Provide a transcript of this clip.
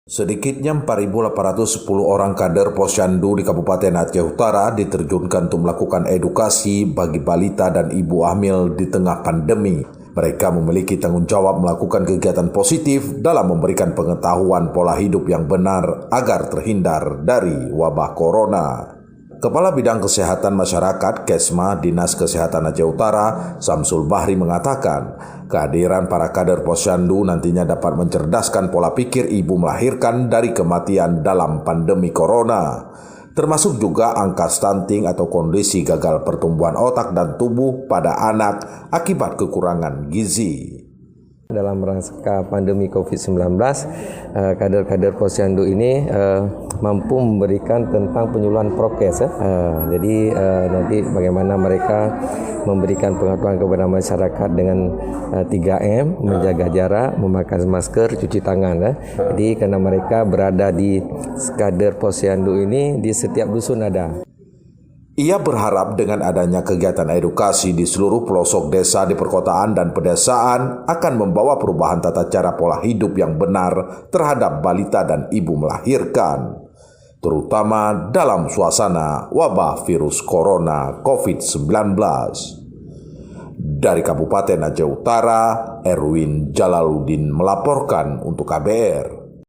Sedikitnya 4.810 orang kader Posyandu di Kabupaten Aceh Utara diterjunkan untuk melakukan edukasi bagi balita dan ibu hamil di tengah pandemi. Mereka memiliki tanggung jawab melakukan kegiatan positif dalam memberikan pengetahuan pola hidup yang benar agar terhindar dari wabah corona. Kepala Bidang Kesehatan Masyarakat Kesma Dinas Kesehatan Aceh Utara, Samsul Bahri mengatakan, kehadiran para kader Posyandu nantinya dapat mencerdaskan pola pikir ibu melahirkan dari kematian dalam pandemi corona, termasuk juga angka stunting atau kondisi gagal pertumbuhan otak dan tubuh pada anak akibat kekurangan gizi. Dalam rangka pandemi COVID-19, kader-kader Posyandu ini mampu memberikan tentang penyuluhan prokes. Jadi nanti bagaimana mereka memberikan pengetahuan kepada masyarakat dengan 3M, menjaga jarak, memakai masker, cuci tangan. Jadi karena mereka berada di kader Posyandu ini di setiap dusun ada. Ia berharap dengan adanya kegiatan edukasi di seluruh pelosok desa di perkotaan dan pedesaan akan membawa perubahan tata cara pola hidup yang benar terhadap balita dan ibu melahirkan, terutama dalam suasana wabah virus corona COVID-19. Dari Kabupaten Aceh Utara, Erwin Jalaluddin melaporkan untuk KBR.